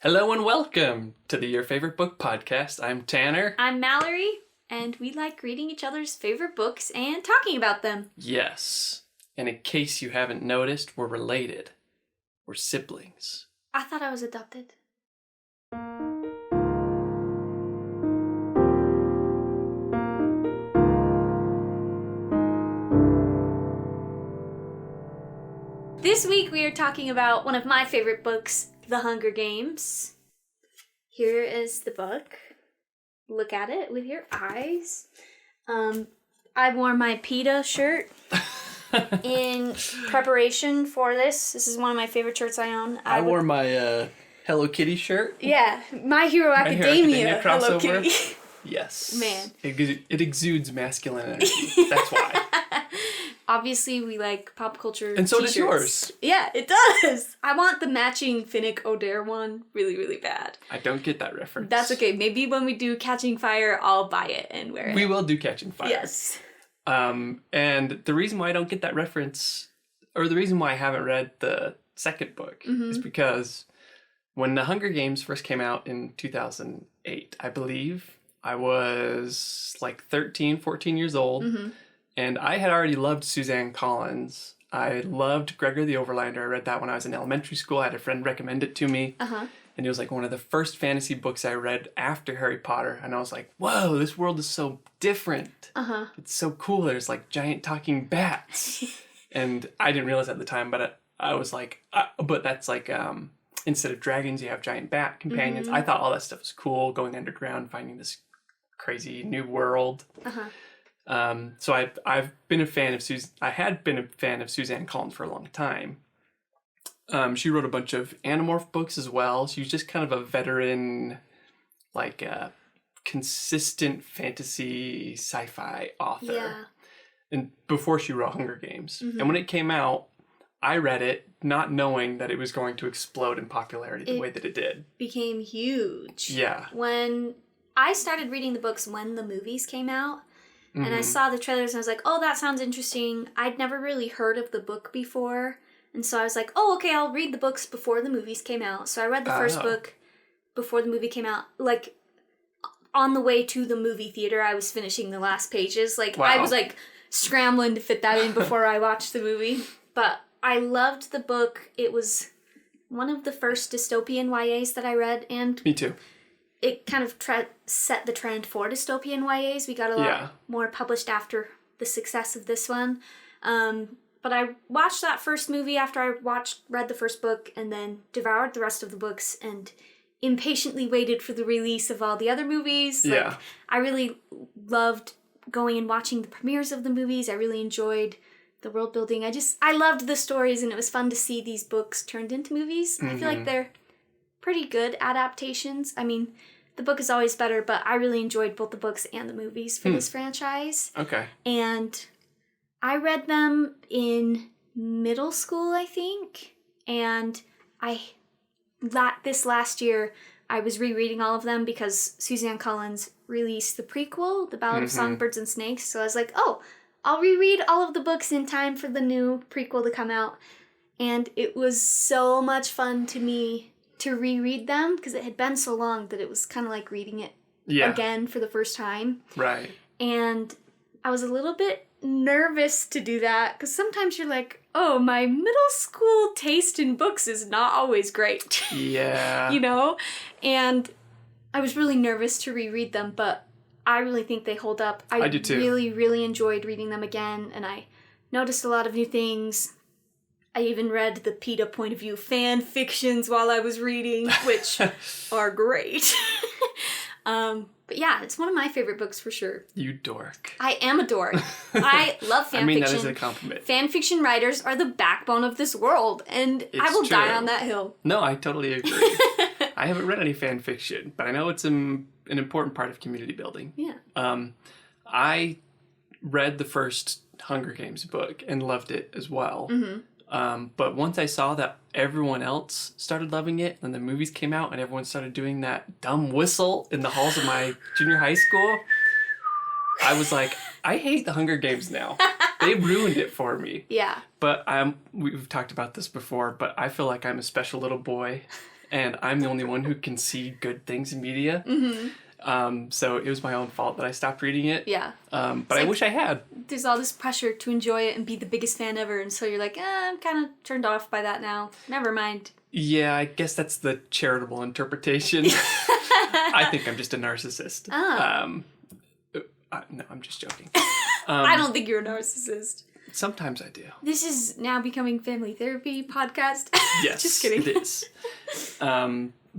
Hello and welcome to the Your Favorite Book podcast. I'm Tanner. I'm Mallory, and we like reading each other's favorite books and talking about them. Yes. And in case you haven't noticed, we're related. We're siblings. I thought I was adopted. This week we are talking about one of my favorite books, The Hunger Games. Here is the book. Look at it with your eyes. I wore my PETA shirt in preparation for this. This is one of my favorite shirts I own. I wore my Hello Kitty shirt. Yeah, My Hero Academia Hello crossover. Kitty. Yes. Man. It exudes masculine energy. That's why. Obviously, we like pop culture And so t-shirts. does yours. Yeah, it does. I want the matching Finnick O'Dare one really, really bad. I don't get that reference. That's okay. Maybe when we do Catching Fire, I'll buy it and wear it. We will do Catching Fire. Yes. And the reason why I don't get that reference, or the reason why I haven't read the second book, is because when The Hunger Games first came out in 2008, I believe, I was like 13, 14 years old. And I had already loved Suzanne Collins. I loved Gregor the Overlander. I read that when I was in elementary school. I had a friend recommend it to me. And it was like one of the first fantasy books I read after Harry Potter. And I was like, whoa, this world is so different. It's so cool. There's like giant talking bats. And I didn't realize at the time, but I was like, but that's like, instead of dragons, you have giant bat companions. I thought all that stuff was cool, going underground, finding this crazy new world. So I've been a fan of I had been a fan of Suzanne Collins for a long time. She wrote a bunch of Animorph books as well. She was just kind of a veteran, like consistent fantasy sci-fi author. Yeah. And before she wrote Hunger Games. And when it came out, I read it not knowing that it was going to explode in popularity the way that it did. Became huge. Yeah. When I started reading the books when the movies came out, and I saw the trailers and I was like, oh, that sounds interesting. I'd never really heard of the book before. And so I was like, oh, okay, I'll read the books before the movies came out. So I read the first book before the movie came out. Like, on the way to the movie theater, I was finishing the last pages. Like, I was like scrambling to fit that in before I watched the movie. But I loved the book. It was one of the first dystopian YAs that I read. And Me too. It kind of set the trend for dystopian YAs. We got a lot more published after the success of this one. But I watched that first movie after I read the first book, and then devoured the rest of the books and impatiently waited for the release of all the other movies. Yeah. Like, I really loved going and watching the premieres of the movies. I really enjoyed the world building. I loved the stories, and it was fun to see these books turned into movies. I feel like they're pretty good adaptations. I mean, the book is always better, but I really enjoyed both the books and the movies for this franchise. Okay. And I read them in middle school, I think. And this last year, I was rereading all of them because Suzanne Collins released the prequel, The Ballad of Songbirds and Snakes. So I was like, oh, I'll reread all of the books in time for the new prequel to come out. And it was so much fun to me to reread them because it had been so long that it was kind of like reading it again for the first time. Right. And I was a little bit nervous to do that because sometimes you're like, oh, my middle school taste in books is not always great. Yeah. You know? And I was really nervous to reread them, but I really think they hold up. I do too. Really, really enjoyed reading them again, and I noticed a lot of new things. I even read the PETA point of view fan fictions while I was reading, which are great. But yeah, it's one of my favorite books for sure. You dork. I am a dork. I love fan fiction. I mean, that is a compliment. Fan fiction writers are the backbone of this world, and I will die on that hill. No, I totally agree. I haven't read any fan fiction, but I know it's an important part of community building. Yeah. I read the first Hunger Games book and loved it as well. But once I saw that everyone else started loving it, and the movies came out, and everyone started doing that dumb whistle in the halls of my junior high school, I was like, I hate the Hunger Games now. They ruined it for me. Yeah. But we've talked about this before, but I feel like I'm a special little boy and I'm the only one who can see good things in media. So it was my own fault that I stopped reading it. Yeah. But I wish I had. There's all this pressure to enjoy it and be the biggest fan ever, and so you're like, I'm kind of turned off by that now. Never mind. Yeah, I guess that's the charitable interpretation. I think I'm just a narcissist. Oh. No, I'm just joking. I don't think you're a narcissist. Sometimes I do. This is now becoming family therapy podcast. Yes, just kidding. It is.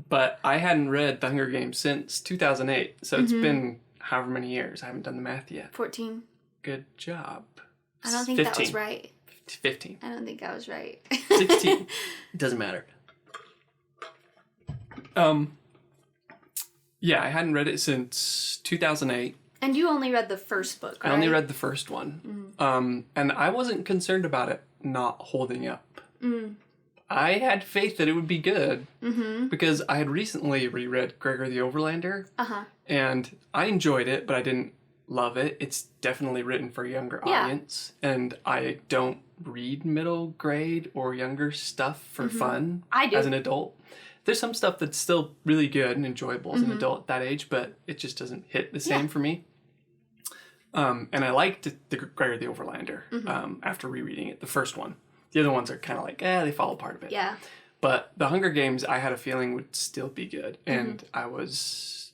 But I hadn't read The Hunger Games since 2008, so it's been however many years. I haven't done the math yet. 14. Good job. I don't think 15. that was right. 15. I don't think I was right. 16. Doesn't matter. Yeah, I hadn't read it since 2008. And you only read the first book, right? I only read the first one. And I wasn't concerned about it not holding up. I had faith that it would be good because I had recently reread Gregor the Overlander. And I enjoyed it, but I didn't love it. It's definitely written for a younger audience. And I don't read middle grade or younger stuff for fun as an adult. There's some stuff that's still really good and enjoyable as an adult at that age, but it just doesn't hit the same for me. And I liked the Gregor the Overlander after rereading it, the first one. The other ones are kind of like, they fall apart a bit. Yeah. But The Hunger Games, I had a feeling would still be good. And I was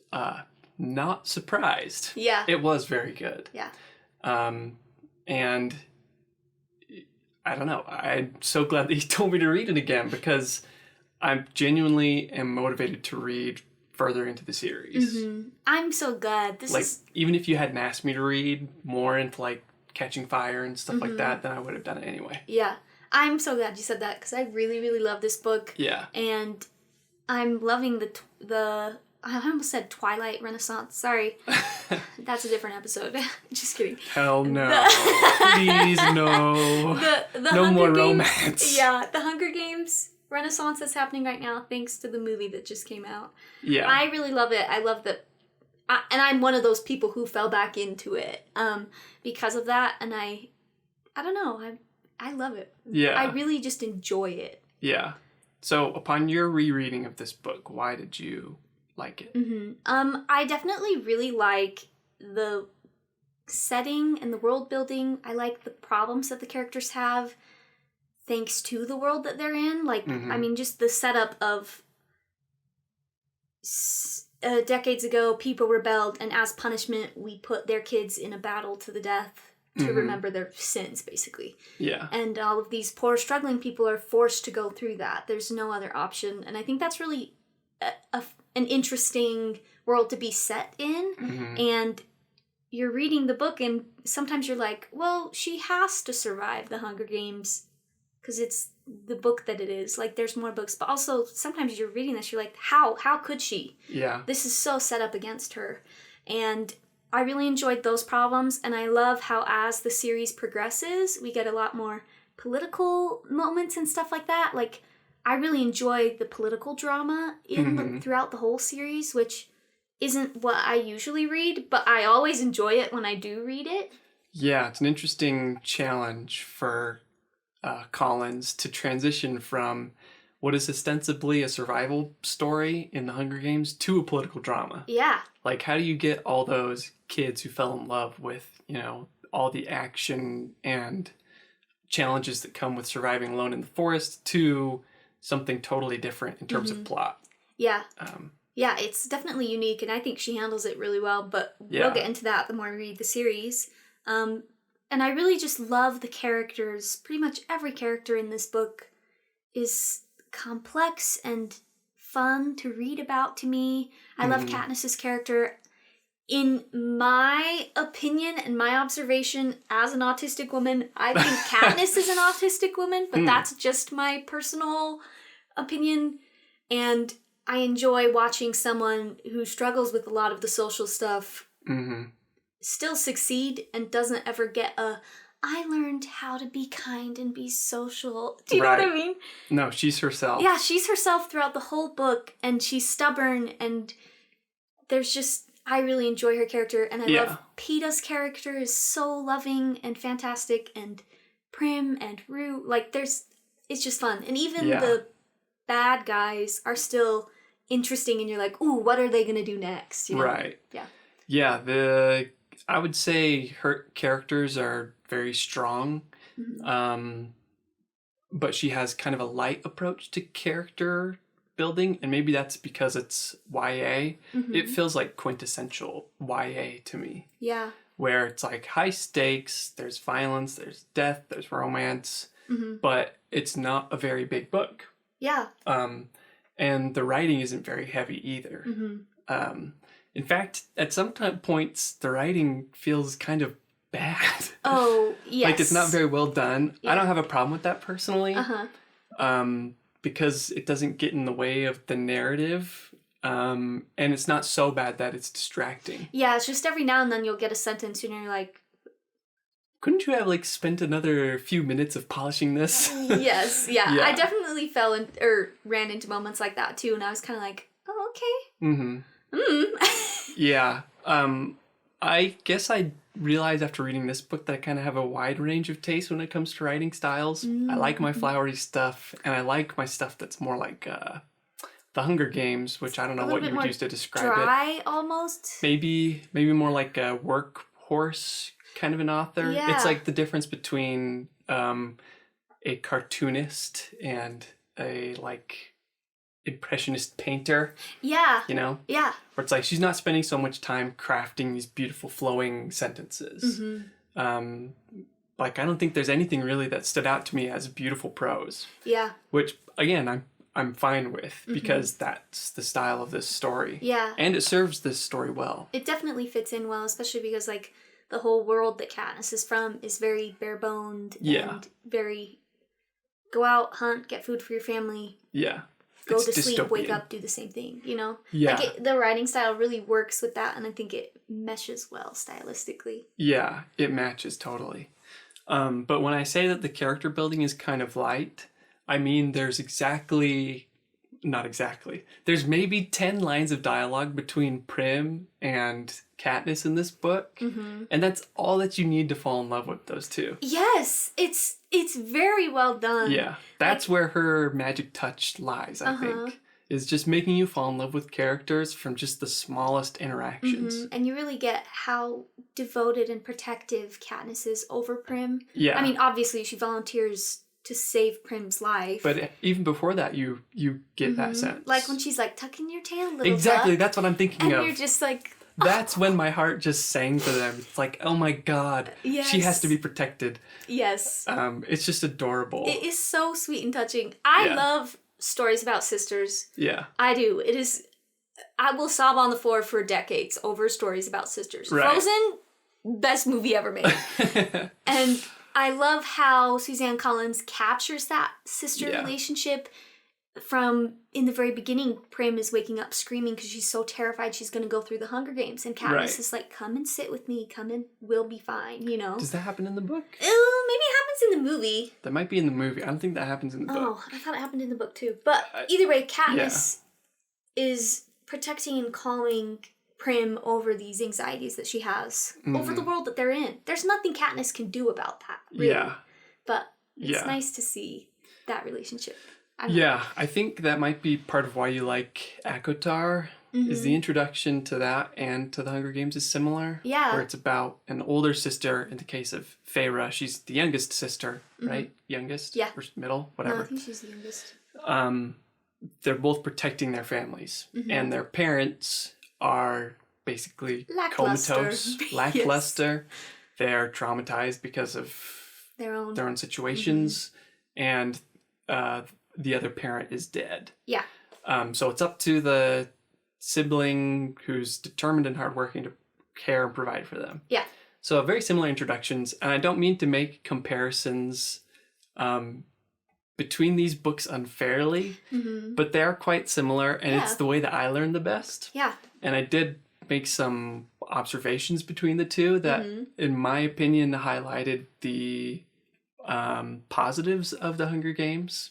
not surprised. Yeah. It was very good. Yeah. And I don't know. I'm so glad that you told me to read it again because I genuinely am motivated to read further into the series. I'm so glad. Even if you hadn't asked me to read more into like Catching Fire and stuff like that, then I would have done it anyway. Yeah. I'm so glad you said that because I really, really love this book. Yeah. And I'm loving the I almost said Twilight Renaissance. Sorry. That's a different episode. Just kidding. Hell no. Please, no. No more romance. Yeah, the Hunger Games Renaissance that's happening right now thanks to the movie that just came out. Yeah. I really love it. I love that. And I'm one of those people who fell back into it because of that. And I don't know. I love it. Yeah. I really just enjoy it. Yeah. So upon your rereading of this book, why did you like it? I definitely really like the setting and the world building. I like the problems that the characters have thanks to the world that they're in. Like, I mean, just the setup of decades ago, people rebelled, and as punishment, we put their kids in a battle to the death to remember their sins, basically. Yeah. And all of these poor, struggling people are forced to go through that. There's no other option. And I think that's really an interesting world to be set in. And you're reading the book, and sometimes you're like, well, she has to survive the Hunger Games because it's the book that it is. Like, there's more books. But also, sometimes you're reading this, you're like, how could she? Yeah. This is so set up against her. And I really enjoyed those problems, and I love how as the series progresses, we get a lot more political moments and stuff like that. Like, I really enjoy the political drama throughout the whole series, which isn't what I usually read, but I always enjoy it when I do read it. Yeah, it's an interesting challenge for Collins to transition from what is ostensibly a survival story in the Hunger Games to a political drama. Yeah. Like, how do you get all those kids who fell in love with, all the action and challenges that come with surviving alone in the forest to something totally different in terms of plot? Yeah. Yeah, it's definitely unique, and I think she handles it really well, but we'll get into that the more we read the series. And I really just love the characters. Pretty much every character in this book is complex and fun to read about to me. I love Katniss's character. In my opinion and my observation as an autistic woman, I think Katniss is an autistic woman, but that's just my personal opinion. And I enjoy watching someone who struggles with a lot of the social stuff still succeed and doesn't ever get I learned how to be kind and be social. Do you know what I mean? No, she's herself. Yeah, she's herself throughout the whole book, and she's stubborn, and there's just, I really enjoy her character, and I love Peeta's character is so loving and fantastic, and Prim and Rue, like it's just fun. And even bad guys are still interesting, and you're like, ooh, what are they gonna do next? You know? Right. Yeah. Yeah, I would say her characters are very strong. But she has kind of a light approach to character building, and maybe that's because it's YA. It feels like quintessential YA to me. Yeah. Where it's like high stakes, there's violence, there's death, there's romance, but it's not a very big book. Yeah. And the writing isn't very heavy either. In fact, at some points, the writing feels kind of bad. Oh, yes. Like, it's not very well done. Yeah. I don't have a problem with that personally. Because it doesn't get in the way of the narrative. And it's not so bad that it's distracting. Yeah, it's just every now and then you'll get a sentence and you're like, couldn't you have, like, spent another few minutes of polishing this? Yes, yeah. I definitely ran into moments like that too, and I was kind of like, oh, okay. Yeah. I guess I realized after reading this book that I kind of have a wide range of taste when it comes to writing styles. I like my flowery stuff, and I like my stuff that's more like The Hunger Games, which I don't know what you would use to describe it. Dry, almost? Maybe more like a workhorse kind of an author. Yeah. It's like the difference between a cartoonist and a, like, impressionist painter. Yeah. You know? Yeah. Where it's like she's not spending so much time crafting these beautiful flowing sentences. Like, I don't think there's anything really that stood out to me as beautiful prose. Yeah. Which, again, I'm fine with, because that's the style of this story. Yeah. And it serves this story well. It definitely fits in well, especially because, like, the whole world that Katniss is from is very bare-boned and very go out, hunt, get food for your family. Yeah. Go it's to sleep, dystopian. wake up, do the same thing, you know? Yeah. Like, the writing style really works with that, and I think it meshes well stylistically. Yeah, it matches totally. But when I say that the character building is kind of light, I mean there's maybe 10 lines of dialogue between Prim and Katniss in this book, and that's all that you need to fall in love with those two. Yes, it's very well done. Yeah, that's where her magic touch lies, I think, is just making you fall in love with characters from just the smallest interactions. And you really get how devoted and protective Katniss is over Prim. Yeah. I mean, obviously she volunteers to save Prim's life. But even before that, you get that sense. Like when she's like, tuck in your tail, little Exactly, duck. that's what I'm thinking of. And you're just like... That's when my heart just sang for them. It's like, oh my god, she has to be protected. Yes. It's just adorable. It is so sweet and touching. I love stories about sisters. Yeah. I do. I will sob on the floor for decades over stories about sisters. Right. Frozen, best movie ever made. And I love how Suzanne Collins captures that sister relationship. From in the very beginning, Prim is waking up screaming because she's so terrified she's going to go through the Hunger Games. And Katniss is like, come and sit with me. Come and we'll be fine, you know? Does that happen in the book? Maybe it happens in the movie. That might be in the movie. I don't think that happens in the book. Oh, I thought it happened in the book too. But either way, Katniss is protecting and calming Prim over these anxieties that she has. Over the world that they're in. There's nothing Katniss can do about that, really. Yeah. But it's nice to see that relationship. I think that might be part of why you like ACOTAR, is the introduction to that and to the Hunger Games is similar. Yeah. Where it's about an older sister, in the case of Feyre, she's the youngest sister, right? Youngest? Yeah. Or middle? Whatever. No, I think she's the youngest. They're both protecting their families, and their parents are basically comatose, lackluster. They're traumatized because of their own situations, and the other parent is dead. Yeah. So it's up to the sibling who's determined and hardworking to care and provide for them. Yeah. So very similar introductions, and I don't mean to make comparisons between these books unfairly, but they are quite similar, and it's the way that I learned the best. Yeah. And I did make some observations between the two that, in my opinion, highlighted the positives of the Hunger Games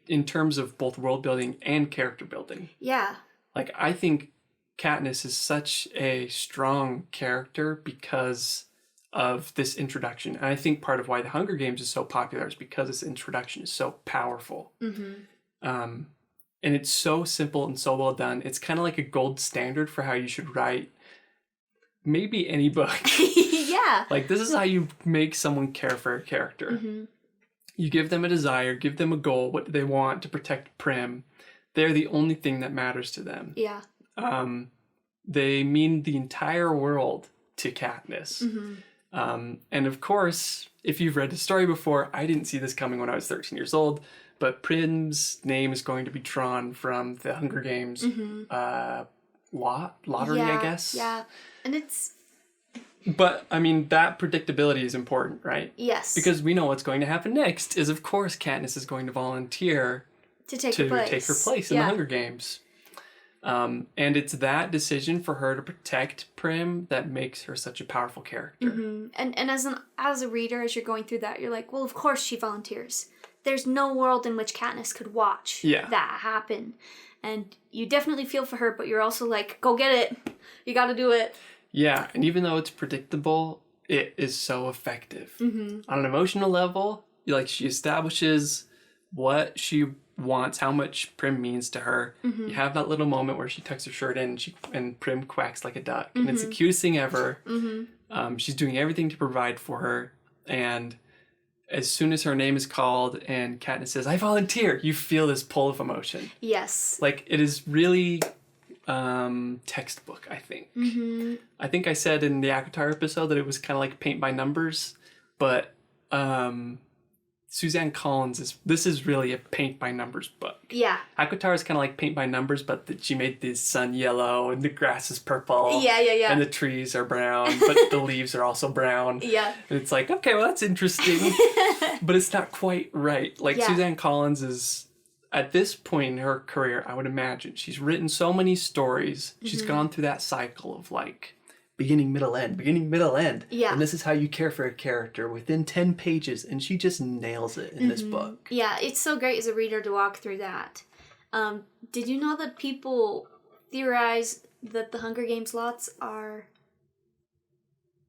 in terms of both world building and character building. Yeah. Like, I think Katniss is such a strong character because of this introduction. And I think part of why the Hunger Games is so popular is because this introduction is so powerful. And it's so simple and so well done. It's kind of like a gold standard for how you should write maybe any book. Yeah. Like, this is how you make someone care for a character. You give them a desire, give them a goal. What do they want? To protect Prim. They're the only thing that matters to them. Yeah. They mean the entire world to Katniss. And of course, if you've read the story before, I didn't see this coming when I was 13 years old, but Prim's name is going to be drawn from the Hunger Games lottery, I guess. Yeah. And it's... But, I mean, that predictability is important, right? Yes. Because we know what's going to happen next is, of course, Katniss is going to volunteer to take her place in the Hunger Games. And it's that decision for her to protect Prim that makes her such a powerful character. And as a reader, as you're going through that, you're like, well, of course she volunteers. There's no world in which Katniss could watch that happen. And you definitely feel for her, but you're also like, go get it. You got to do it. Yeah, and even though it's predictable, it is so effective. On an emotional level, she establishes what she wants, how much Prim means to her. You have that little moment where she tucks her shirt in and Prim quacks like a duck. And it's the cutest thing ever. She's doing everything to provide for her. And as soon as her name is called and Katniss says, I volunteer, you feel this pull of emotion. Yes. Like, it is really textbook, I think. I think I said in the ACOTAR episode that it was kind of like paint by numbers, but Suzanne Collins this is really a paint by numbers book. Yeah. ACOTAR is kind of like paint by numbers, but she made the sun yellow and the grass is purple. Yeah. And the trees are brown, but the leaves are also brown. Yeah. And it's like, okay, well, that's interesting, but it's not quite right. Like, Suzanne Collins is, at this point in her career, I would imagine, she's written so many stories. She's gone through that cycle of like, beginning, middle, end. Yeah. And this is how you care for a character within 10 pages. And she just nails it in this book. Yeah, it's so great as a reader to walk through that. Did you know that people theorize that the Hunger Games lots are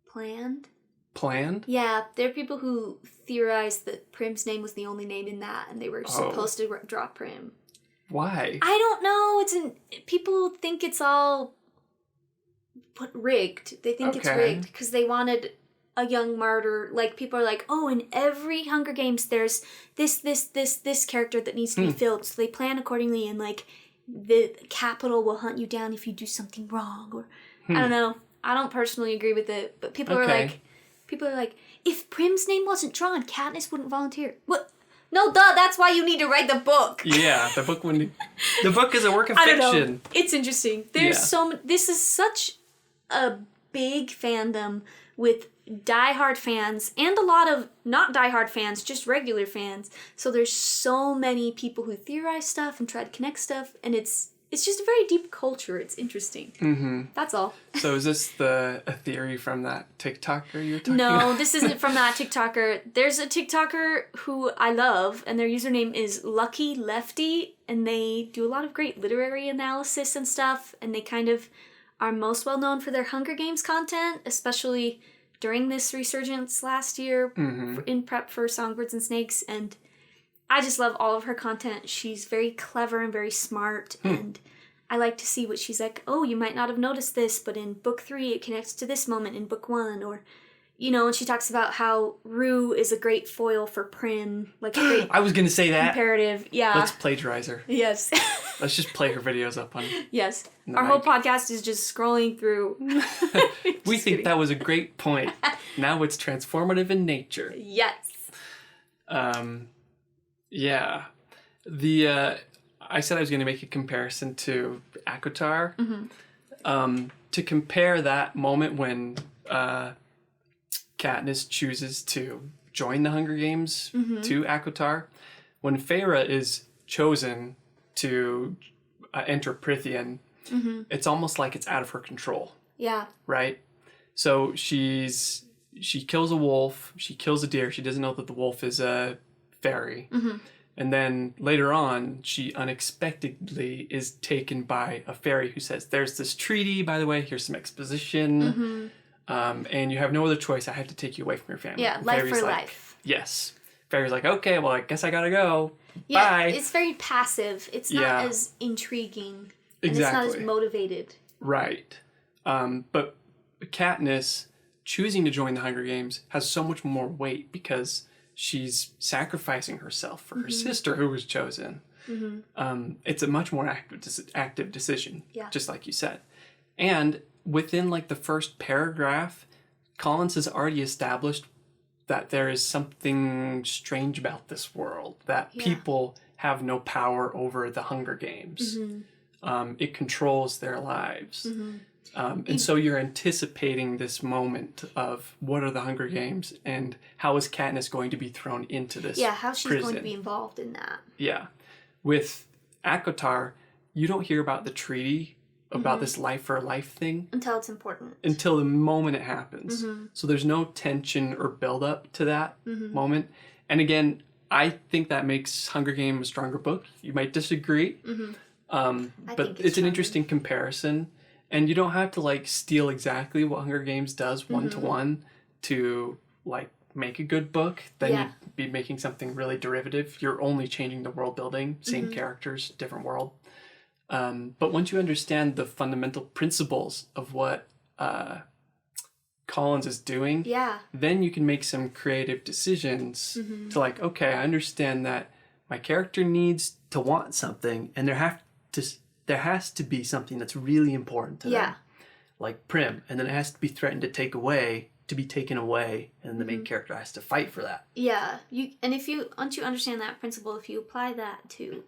planned? Planned? Yeah, there are people who theorize that Prim's name was the only name in that, and they were supposed to draw Prim. Why? I don't know. People think it's all rigged. They think it's rigged because they wanted a young martyr. Like, people are like, oh, in every Hunger Games there's this character that needs to be filled. So they plan accordingly, and like the Capitol will hunt you down if you do something wrong. Or I don't know. I don't personally agree with it, but people are like, if Prim's name wasn't drawn, Katniss wouldn't volunteer. What? No, duh. That's why you need to write the book. Yeah, the book is a work of I fiction. don't know. It's interesting. There's this is such a big fandom with diehard fans and a lot of not diehard fans, just regular fans. So there's so many people who theorize stuff and try to connect stuff, and it's just a very deep culture. It's interesting. That's all. So is this a theory from that TikToker you were talking about? No, this isn't from that TikToker. There's a TikToker who I love, and their username is Lucky Lefty, and they do a lot of great literary analysis and stuff, and they kind of are most well known for their Hunger Games content, especially during this resurgence last year in prep for Songbirds and Snakes, and I just love all of her content. She's very clever and very smart, and I like to see what she's like, oh, you might not have noticed this, but in book 3 it connects to this moment in book 1, or, and she talks about how Rue is a great foil for Prim, like a great I was going to say that. comparative. Yeah. Let's plagiarize her. Yes. Let's just play her videos up on. Yes. Our whole podcast is just scrolling through. We think that was a great point. Now it's transformative in nature. Yes. Yeah. I said I was going to make a comparison to ACOTAR. To compare that moment when Katniss chooses to join the Hunger Games to ACOTAR, when Feyre is chosen to enter Prythian, it's almost like it's out of her control. Yeah. Right? So she kills a wolf, she kills a deer, she doesn't know that the wolf is a fairy. And then later on, she unexpectedly is taken by a fairy who says, there's this treaty, by the way, here's some exposition. and you have no other choice. I have to take you away from your family. Yeah, And life Fairy's for like, life. Yes. Fairy's like, okay, well, I guess I gotta go. Yeah, Bye. it's very passive. It's not as intriguing. And Exactly. it's not as motivated. Right. But Katniss choosing to join the Hunger Games has so much more weight because she's sacrificing herself for her sister who was chosen. It's a much more active decision, just like you said. And within like the first paragraph, Collins has already established that there is something strange about this world, that people have no power over the Hunger Games. It controls their lives. And so you're anticipating this moment of what are the Hunger Games and how is Katniss going to be thrown into this how's she prison. going to be involved in that? Yeah. With Akotar, you don't hear about the treaty, about this life for life thing. Until it's important. Until the moment it happens. So there's no tension or build up to that moment. And again, I think that makes Hunger Games a stronger book. You might disagree. But it's an interesting comparison. And you don't have to like steal exactly what Hunger Games does one-to-one to like make a good book. Then you'd be making something really derivative. You're only changing the world building, same characters, different world. But once you understand the fundamental principles of what Collins is doing, then you can make some creative decisions to like, okay, I understand that my character needs to want something, and there has to be something that's really important to them, like Prim, and then it has to be threatened to be taken away, and the main character has to fight for that. Yeah, once you understand that principle, if you apply that to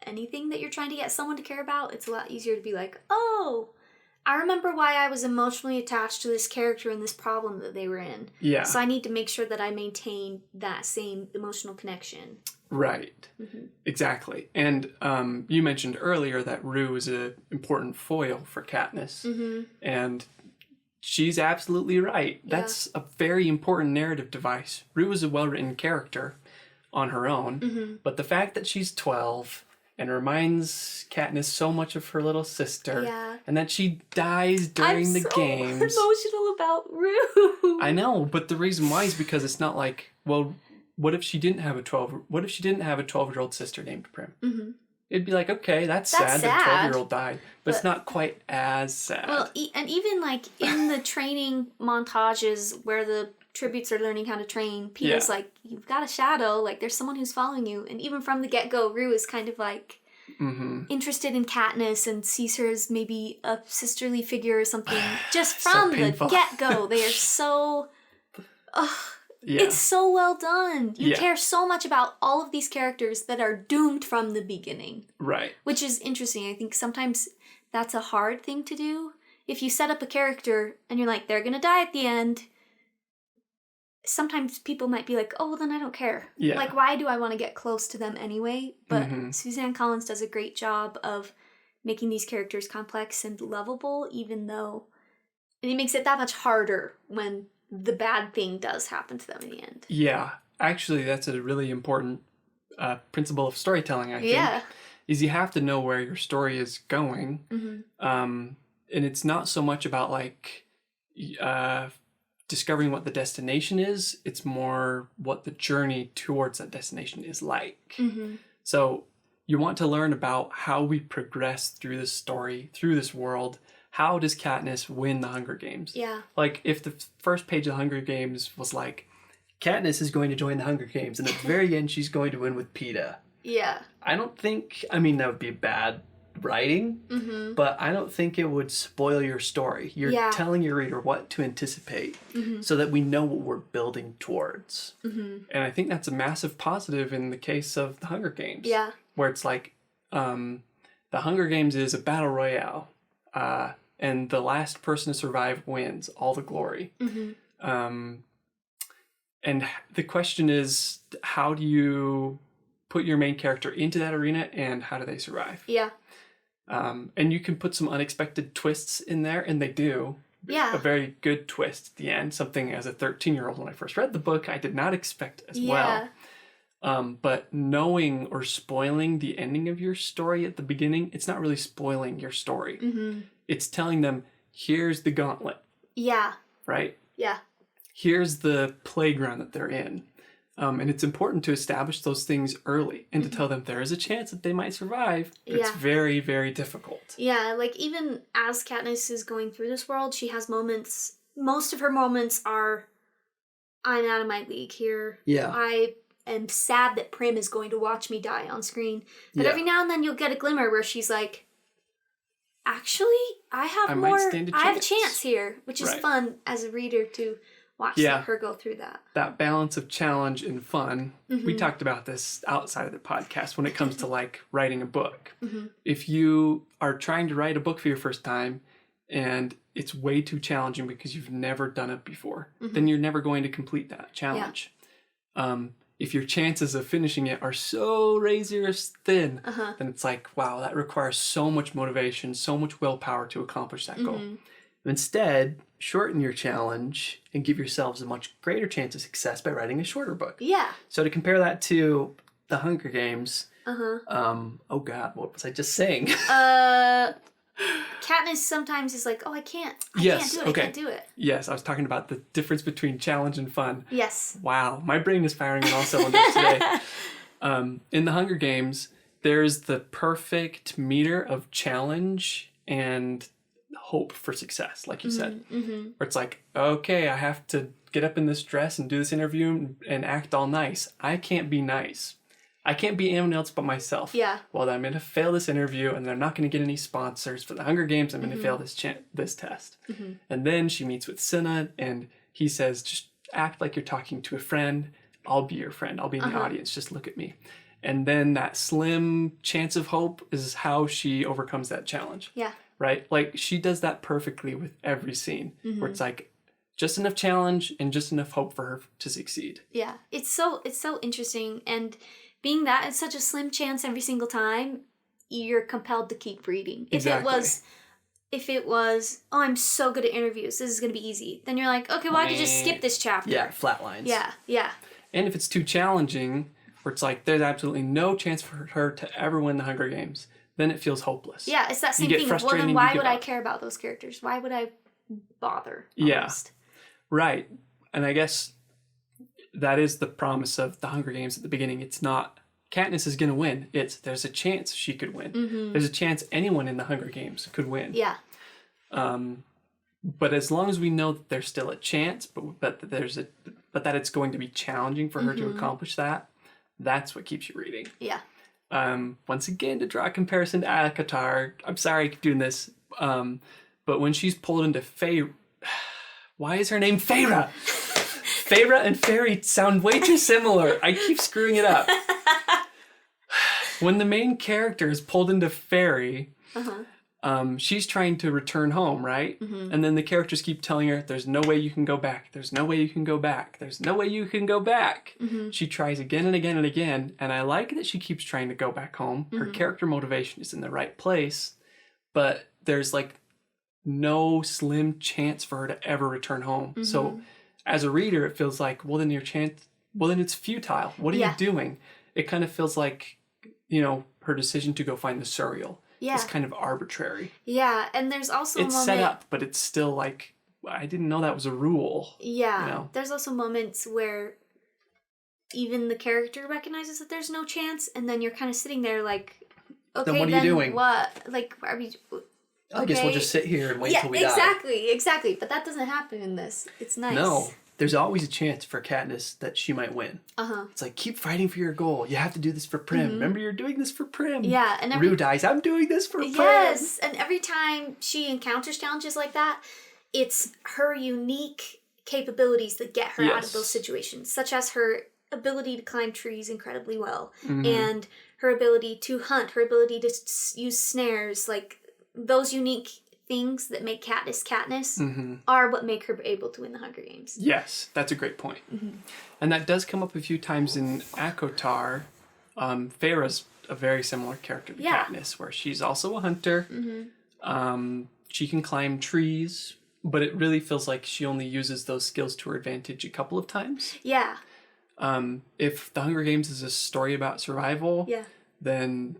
anything that you're trying to get someone to care about, it's a lot easier to be like, oh, I remember why I was emotionally attached to this character and this problem that they were in. Yeah. So I need to make sure that I maintain that same emotional connection. Right. Exactly. And you mentioned earlier that Rue is an important foil for Katniss. And she's absolutely right. That's a very important narrative device. Rue is a well-written character on her own. But the fact that she's 12... and reminds Katniss so much of her little sister. Yeah. And that she dies during the games. I'm so emotional about Rue. I know, but the reason why is because it's not like, well, what if she didn't have a 12-year-old sister named Prim? It'd be like, okay, that's sad. The 12-year-old died. But it's not quite as sad. Well, and even like in the training montages where the tributes are learning how to train, Peeta's like, you've got a shadow, like there's someone who's following you. And even from the get-go, Rue is kind of like interested in Katniss and sees her as maybe a sisterly figure or something. Just from the get-go, they are so... It's so well done. You care so much about all of these characters that are doomed from the beginning. Right. Which is interesting. I think sometimes that's a hard thing to do. If you set up a character and you're like, they're gonna die at the end, sometimes people might be like, oh, well, then I don't care. Yeah. Like, why do I want to get close to them anyway? But Suzanne Collins does a great job of making these characters complex and lovable, even though... And it makes it that much harder when the bad thing does happen to them in the end. Yeah. Actually, that's a really important principle of storytelling, I think. Is you have to know where your story is going. And it's not so much about, like... discovering what the destination is, it's more what the journey towards that destination is like. So you want to learn about how we progress through this story, through this world. How does Katniss win the Hunger Games? Yeah. Like, if the first page of the Hunger Games was like, Katniss is going to join the Hunger Games, and at the very end she's going to win with Peeta. Yeah. I mean, that would be bad writing, but I don't think it would spoil your story. You're telling your reader what to anticipate so that we know what we're building towards. And I think that's a massive positive in the case of the Hunger Games. Yeah. Where it's like, the Hunger Games is a battle royale, and the last person to survive wins all the glory. And the question is, how do you put your main character into that arena, and how do they survive? Yeah. And you can put some unexpected twists in there, and they do. Yeah. A very good twist at the end. Something as a 13-year-old, when I first read the book, I did not expect as well. But knowing or spoiling the ending of your story at the beginning, it's not really spoiling your story. It's telling them, here's the gauntlet. Yeah. right? Yeah. Here's the playground that they're in. And it's important to establish those things early and to tell them there is a chance that they might survive. But it's very, very difficult. Yeah, like even as Katniss is going through this world, she has moments, most of her moments are, I'm out of my league here. Yeah. I am sad that Prim is going to watch me die on screen. But every now and then you'll get a glimmer where she's like, actually, I have a chance here, which is fun as a reader to watch her go through that. That balance of challenge and fun. We talked about this outside of the podcast when it comes to like writing a book. If you are trying to write a book for your first time and it's way too challenging because you've never done it before, then you're never going to complete that challenge. If your chances of finishing it are so razor thin, then it's like, wow, that requires so much motivation, so much willpower to accomplish that goal. Instead, shorten your challenge and give yourselves a much greater chance of success by writing a shorter book. Yeah. So to compare that to The Hunger Games, oh God, what was I just saying? Katniss sometimes is like, oh, I can't do it. Yes, I was talking about the difference between challenge and fun. Yes. Wow, my brain is firing on all cylinders today. In The Hunger Games, there's the perfect meter of challenge and hope for success, like you said. Where it's like, okay, I have to get up in this dress and do this interview and act all nice. I can't be nice. I can't be anyone else but myself. Yeah. Well, I'm going to fail this interview and they're not going to get any sponsors for the Hunger Games. I'm going to fail this test. And then she meets with Cinna and he says, just act like you're talking to a friend. I'll be your friend. I'll be in the audience. Just look at me. And then that slim chance of hope is how she overcomes that challenge. Yeah. Right? Like she does that perfectly with every scene where it's like just enough challenge and just enough hope for her to succeed. Yeah. It's so interesting. And being that it's such a slim chance every single time, you're compelled to keep reading. Exactly. If it was, oh, I'm so good at interviews, this is going to be easy, then you're like, okay, well, I could just skip this chapter. Yeah, flat lines. Yeah. And if it's too challenging, where it's like there's absolutely no chance for her to ever win the Hunger Games, then it feels hopeless. Yeah, it's that same thing. Well, then why would I care about those characters? Why would I bother? Almost? Yeah, right. And I guess that is the promise of the Hunger Games at the beginning. It's not Katniss is going to win. It's there's a chance she could win. There's a chance anyone in the Hunger Games could win. Yeah. But as long as we know that there's still a chance, but that it's going to be challenging for her to accomplish that, that's what keeps you reading. Yeah. Once again, to draw a comparison to ACOTAR, I'm sorry I keep doing this, but when she's pulled into why is her name Feyre? Feyre and Fairy sound way too similar. I keep screwing it up. When the main character is pulled into Fairy, she's trying to return home, right? And then the characters keep telling her, there's no way you can go back. There's no way you can go back. There's no way you can go back. She tries again and again and again. And I like that she keeps trying to go back home. Her character motivation is in the right place. But there's like no slim chance for her to ever return home. So as a reader, it feels like, well, then it's futile. What are you doing? It kind of feels like, her decision to go find the Suriel. Yeah. It's kind of arbitrary. Yeah, and there's also it's set up, but it's still like, I didn't know that was a rule. Yeah, there's also moments where even the character recognizes that there's no chance, and then you're kind of sitting there like, okay, then what are you doing? What? Like, are we... Okay. I guess we'll just sit here and wait till we die. Exactly. But that doesn't happen in this. It's nice. No. There's always a chance for Katniss that she might win. It's like, keep fighting for your goal. You have to do this for Prim. Remember, you're doing this for Prim. Yeah. And Rue dies. I'm doing this for Prim. Yes. And every time she encounters challenges like that, it's her unique capabilities that get her out of those situations, such as her ability to climb trees incredibly well and her ability to hunt, her ability to use snares, like those unique things that make Katniss are what make her able to win the Hunger Games. Yes, that's a great point. And that does come up a few times in ACOTAR. Feyre's a very similar character to Katniss, where she's also a hunter. She can climb trees, but it really feels like she only uses those skills to her advantage a couple of times. Yeah. If the Hunger Games is a story about survival, then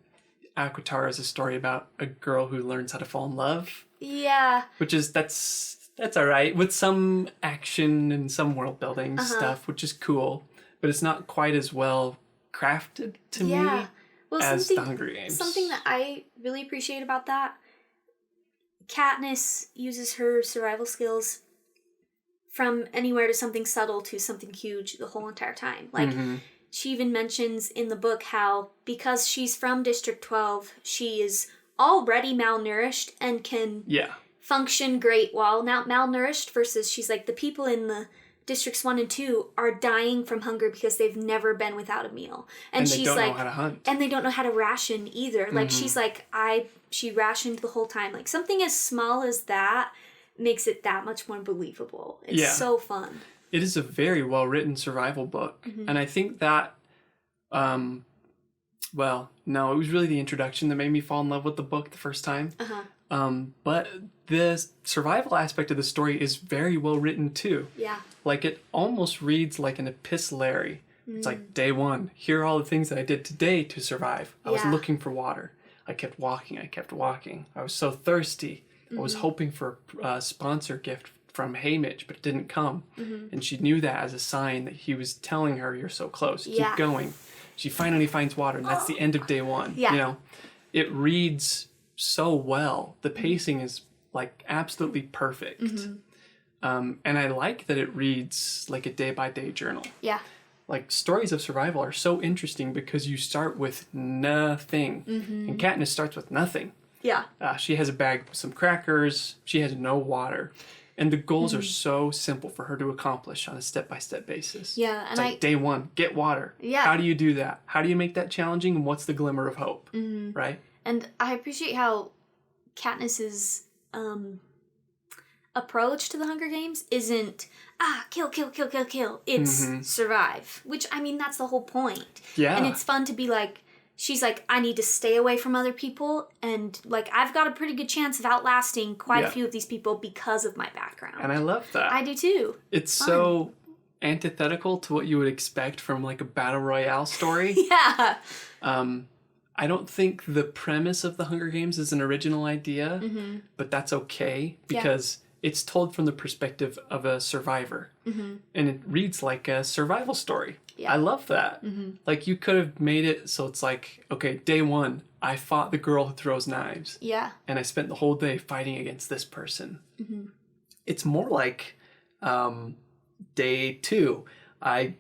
ACOTAR is a story about a girl who learns how to fall in love. Yeah. Which is, that's that's all right with some action and some world building stuff, which is cool, but it's not quite as well crafted to me as the Hunger Games. Something that I really appreciate about that, Katniss uses her survival skills from anywhere to something subtle to something huge the whole entire time. Like, she even mentions in the book how, because she's from District 12, she is already malnourished and can function great while not malnourished, versus she's like, the people in the Districts 1 and 2 are dying from hunger because they've never been without a meal. And she's like, they don't know how to hunt. And they don't know how to ration either. Like, she's like, she rationed the whole time. Like, something as small as that makes it that much more believable. It's so fun. It is a very well-written survival book. And I think that, well, no, it was really the introduction that made me fall in love with the book the first time. But the survival aspect of the story is very well written too. Yeah. Like, it almost reads like an epistolary. It's like, day one, here are all the things that I did today to survive. I was looking for water. I kept walking. I was so thirsty. I was hoping for a sponsor gift from Haymitch, but it didn't come. And she knew that as a sign that he was telling her, you're so close. Keep going. She finally finds water, and that's the end of day one. You know, it reads so well. The pacing is like absolutely perfect. And I like that it reads like a day-by-day journal. Yeah. Like, stories of survival are so interesting because you start with nothing. And Katniss starts with nothing. Yeah. She has a bag with some crackers. She has no water. And the goals are so simple for her to accomplish on a step-by-step basis. Yeah. And it's like, day one, get water. Yeah. How do you do that? How do you make that challenging? And what's the glimmer of hope? Right? And I appreciate how Katniss's approach to the Hunger Games isn't, kill. It's survive. Which, I mean, that's the whole point. Yeah. And it's fun to be like, she's like, I need to stay away from other people, and like, I've got a pretty good chance of outlasting quite a few of these people because of my background. And I love that. I do too. It's so antithetical to what you would expect from like a battle royale story. I don't think the premise of the Hunger Games is an original idea, but that's okay because it's told from the perspective of a survivor. And it reads like a survival story. I love that. Like, you could have made it so it's like, okay, day one, I fought the girl who throws knives. Yeah. And I spent the whole day fighting against this person. It's more like day two, I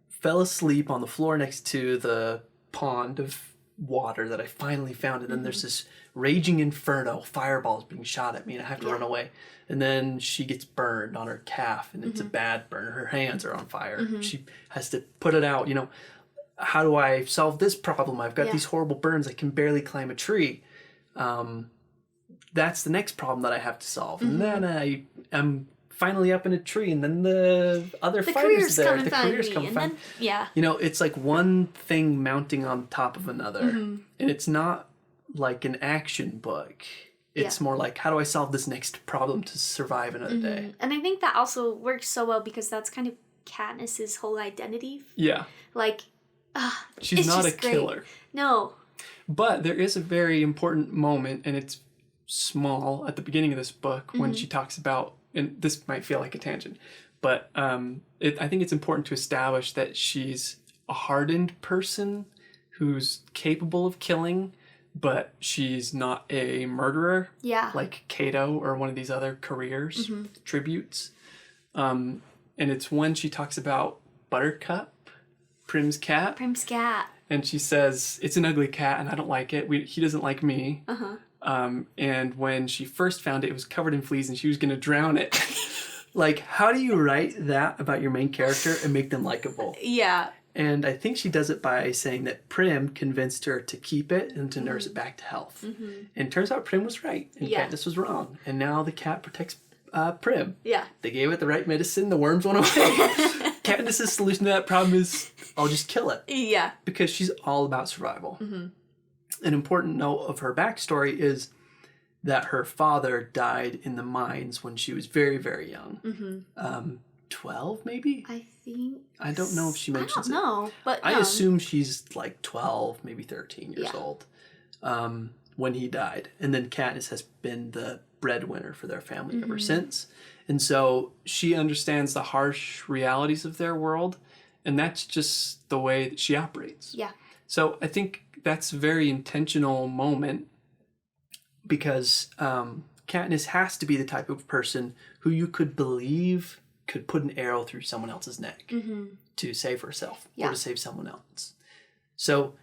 fell asleep on the floor next to the pond of water that I finally found, and then there's this raging inferno, fireballs being shot at me, and I have to run away. And then she gets burned on her calf, and it's a bad burn. Her hands are on fire. She has to put it out. You know, how do I solve this problem? I've got these horrible burns. I can barely climb a tree. That's the next problem that I have to solve. And then I am finally up in a tree, and then the other fighters there. The careers come and then, you know, it's like one thing mounting on top of another. And it's not like an action book. It's more like, how do I solve this next problem to survive another day? And I think that also works so well because that's kind of Katniss's whole identity. Yeah. Like, she's not a killer. No. But there is a very important moment, and it's small at the beginning of this book when she talks about, and this might feel like a tangent, but I think it's important to establish that she's a hardened person who's capable of killing, but she's not a murderer. Yeah. Like Cato or one of these other careers, tributes. And it's when she talks about Buttercup, Prim's cat. Prim's cat. And she says, it's an ugly cat and I don't like it. He doesn't like me. And when she first found it, it was covered in fleas and she was going to drown it. Like, how do you write that about your main character and make them likable? Yeah. And I think she does it by saying that Prim convinced her to keep it and to nurse it back to health. And it turns out Prim was right and Katniss was wrong. And now the cat protects Prim. Yeah. They gave it the right medicine. The worms went away. Katniss's solution to that problem is, I'll just kill it. Yeah. Because she's all about survival. An important note of her backstory is that her father died in the mines when she was very, very young. 12 maybe? I think. I don't know if she mentions it. I don't know, but I assume she's like 12, maybe 13 years old. when he died. And then Katniss has been the breadwinner for their family ever since. And so she understands the harsh realities of their world, and that's just the way that she operates. Yeah. So I think that's a very intentional moment because Katniss has to be the type of person who you could believe could put an arrow through someone else's neck to save herself or to save someone else. So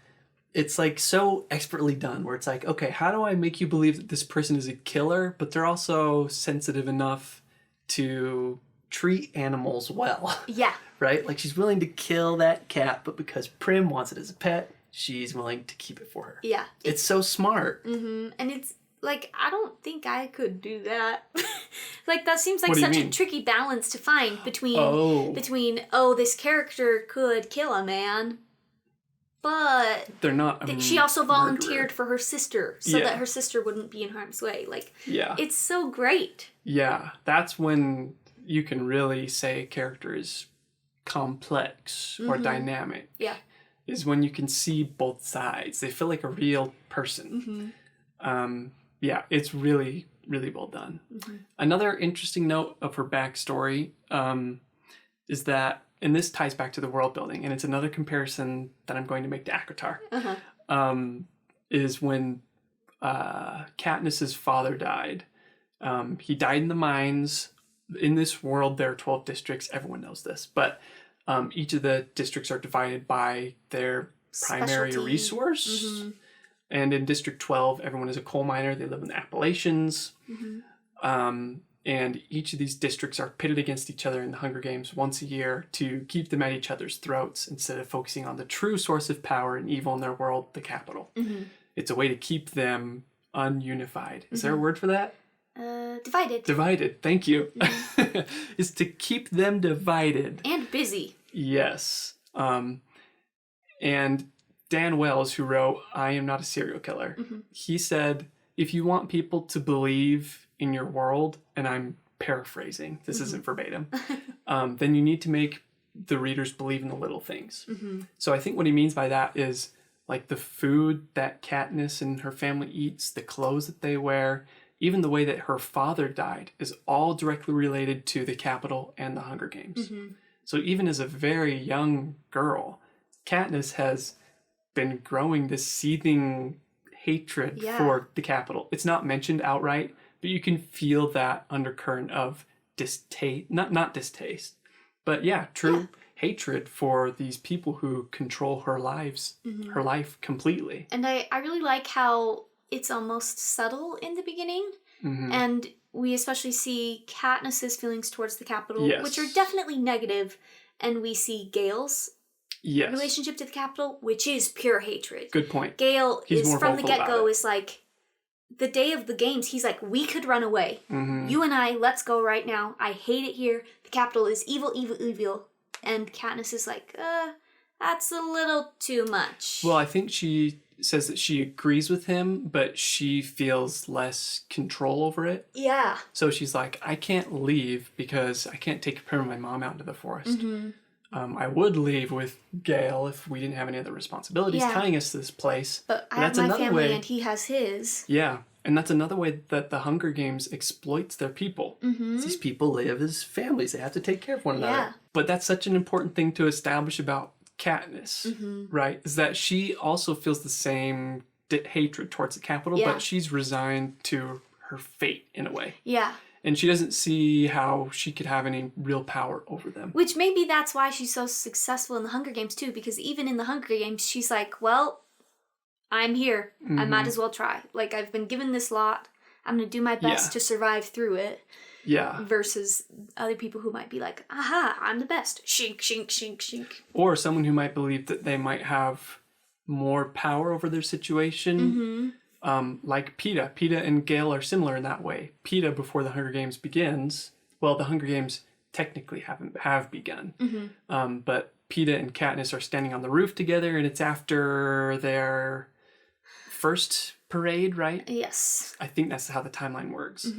it's like so expertly done where it's like, okay, how do I make you believe that this person is a killer, but they're also sensitive enough to treat animals well? Yeah. Right? Like she's willing to kill that cat, but because Prim wants it as a pet, she's willing to keep it for her. Yeah. It's so smart. And it's like, I don't think I could do that. Like, that seems like such a tricky balance to find between, this character could kill a man, but they're not she also volunteered for her sister so that her sister wouldn't be in harm's way. Like, it's so great. Yeah, that's when you can really say a character is complex or dynamic. Yeah. Is when you can see both sides. They feel like a real person. Yeah, it's really, really well done. Another interesting note of her backstory is that, and this ties back to the world building, and it's another comparison that I'm going to make to Akatar, is when Katniss's father died. He died in the mines. In this world, there are 12 districts. Everyone knows this, but each of the districts are divided by their primary resource. And in District 12, everyone is a coal miner. They live in the Appalachians. And each of these districts are pitted against each other in the Hunger Games once a year to keep them at each other's throats instead of focusing on the true source of power and evil in their world, the capital. It's a way to keep them ununified. Is there a word for that? Divided. Divided, thank you. Is to keep them divided. And busy. Yes. And Dan Wells, who wrote I Am Not a Serial Killer, he said, if you want people to believe in your world, and I'm paraphrasing, this isn't verbatim, then you need to make the readers believe in the little things. So I think what he means by that is like the food that Katniss and her family eats, the clothes that they wear, even the way that her father died is all directly related to the Capitol and the Hunger Games. So even as a very young girl, Katniss has been growing this seething hatred for the Capitol. It's not mentioned outright, but you can feel that undercurrent of distaste, not distaste, but true hatred for these people who control her lives, her life completely. And I really like how it's almost subtle in the beginning, and we especially see Katniss's feelings towards the Capitol, which are definitely negative, and we see Gale's relationship to the Capitol, which is pure hatred. Good point. Gale is from the get-go is like, the day of the games, he's like, we could run away. You and I, let's go right now. I hate it here. The Capitol is evil, evil, evil. And Katniss is like, that's a little too much. Well, I think she says that she agrees with him, but she feels less control over it. Yeah. So she's like, I can't leave because I can't take Prim and my mom out into the forest. I would leave with Gale if we didn't have any other responsibilities tying us to this place. But I have my family and he has his. Yeah. And that's another way that the Hunger Games exploits their people. These people live as families. They have to take care of one another. But that's such an important thing to establish about Katniss, right? Is that she also feels the same hatred towards the Capitol, but she's resigned to her fate in a way. Yeah. And she doesn't see how she could have any real power over them. Which maybe that's why she's so successful in the Hunger Games too, because even in the Hunger Games, she's like, well, I'm here. I might as well try. Like, I've been given this lot. I'm going to do my best to survive through it. Yeah. Versus other people who might be like, aha, I'm the best. Shink, shink, shink, shink. Or someone who might believe that they might have more power over their situation. Like Peeta. Peeta and Gale are similar in that way. Peeta, before the Hunger Games begins, well, the Hunger Games technically have begun. But Peeta and Katniss are standing on the roof together, and it's after their first parade, right? Yes. I think that's how the timeline works.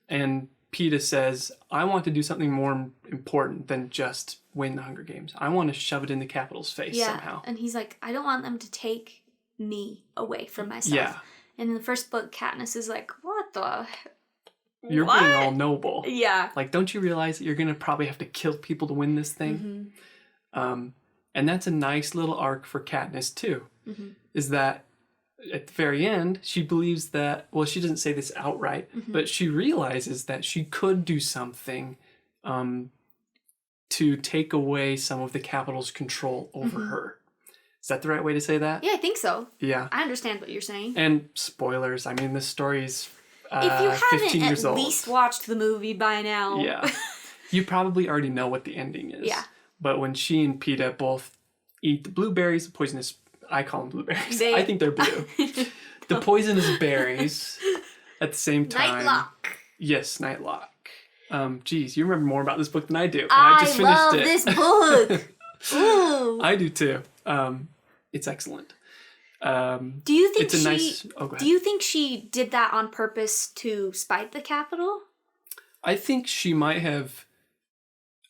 And Peeta says, I want to do something more important than just win the Hunger Games. I want to shove it in the Capitol's face somehow. And he's like, I don't want them to take me away from myself. Yeah. And in the first book, Katniss is like, what the... You're being all noble. Yeah. Like, don't you realize that you're going to probably have to kill people to win this thing? And that's a nice little arc for Katniss, too. Is that at the very end, she believes that, well, she doesn't say this outright, but she realizes that she could do something to take away some of the Capitol's control over her. Is that the right way to say that? Yeah, I think so. Yeah. I understand what you're saying. And spoilers, I mean, this story's if you 15 years haven't old. at least watched the movie by now. Yeah. You probably already know what the ending is. Yeah. But when she and Peeta both eat the blueberries, the poisonous, I call them blueberries. They- I think they're blue. The poisonous berries at the same time. Nightlock. Yes, Nightlock. Geez, you remember more about this book than I do. And I just finished love it. this book. Ooh. I do too. It's excellent. Do you think it's a nice. Oh, go ahead. Do you think she did that on purpose to spite the Capitol? I think she might have.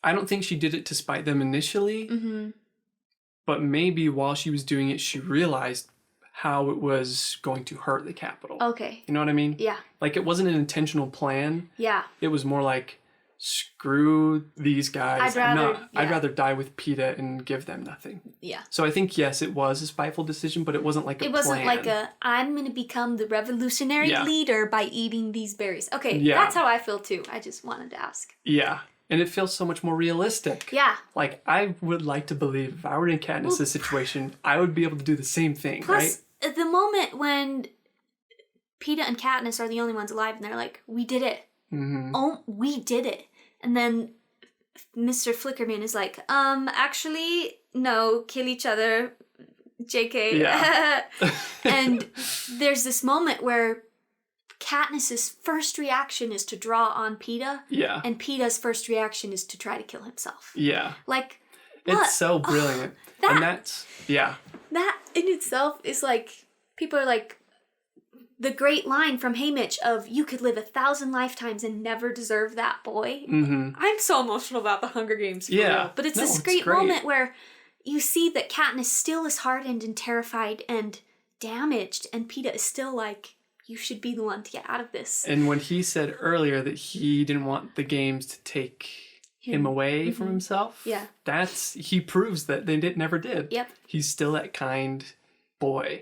I don't think she did it to spite them initially, but maybe while she was doing it, she realized how it was going to hurt the Capitol. Okay. You know what I mean? Yeah. Like, it wasn't an intentional plan. Yeah. It was more like, screw these guys. I'd rather die with Peeta and give them nothing. Yeah. So I think, yes, it was a spiteful decision, but it wasn't like a plan. It wasn't like I'm going to become the revolutionary leader by eating these berries. Okay, that's how I feel too. I just wanted to ask. Yeah. And it feels so much more realistic. Yeah. Like, I would like to believe if I were in Katniss' situation, I would be able to do the same thing, right? At the moment when Peeta and Katniss are the only ones alive and they're like, we did it. Oh, we did it. And then Mr. Flickerman is like, actually, no, kill each other, JK. Yeah. And there's this moment where Katniss's first reaction is to draw on Peeta. Yeah. And Peeta's first reaction is to try to kill himself. Yeah. Like, it's so brilliant. And that's, that in itself is like, people are like, the great line from Haymitch of, you could live 1,000 lifetimes and never deserve that, boy. I'm so emotional about the Hunger Games. For real. But it's this great moment where you see that Katniss still is hardened and terrified and damaged, and Peeta is still like, you should be the one to get out of this. And when he said earlier that he didn't want the games to take him away from himself, he proves that they never did. Yep. He's still that kind boy.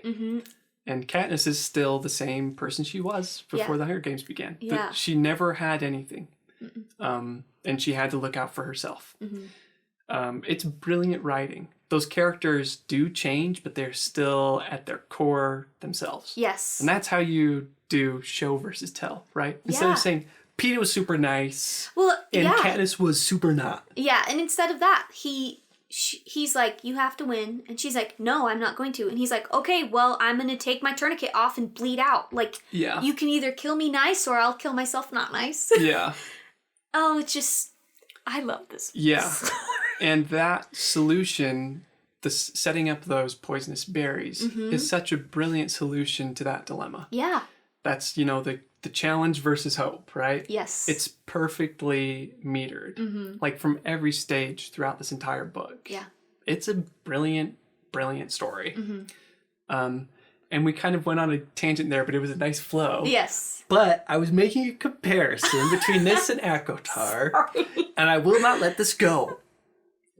And Katniss is still the same person she was before the Hunger Games began. Yeah. She never had anything. And she had to look out for herself. It's brilliant writing. Those characters do change, but they're still at their core themselves. Yes. And that's how you do show versus tell, right? Instead of saying, Peeta was super nice, and Katniss was super not. Yeah, and instead of that, he's like, you have to win. And she's like, no, I'm not going to. And he's like, okay, well, I'm going to take my tourniquet off and bleed out. Like, you can either kill me nice or I'll kill myself not nice. Yeah. Oh, it's just, I love this. Yeah. And that solution, the setting up those poisonous berries, is such a brilliant solution to that dilemma. Yeah. That's, the challenge versus hope, right? Yes. It's perfectly metered, like from every stage throughout this entire book. Yeah. It's a brilliant, brilliant story. And we kind of went on a tangent there, but it was a nice flow. Yes. But I was making a comparison between this and ACOTAR, and I will not let this go.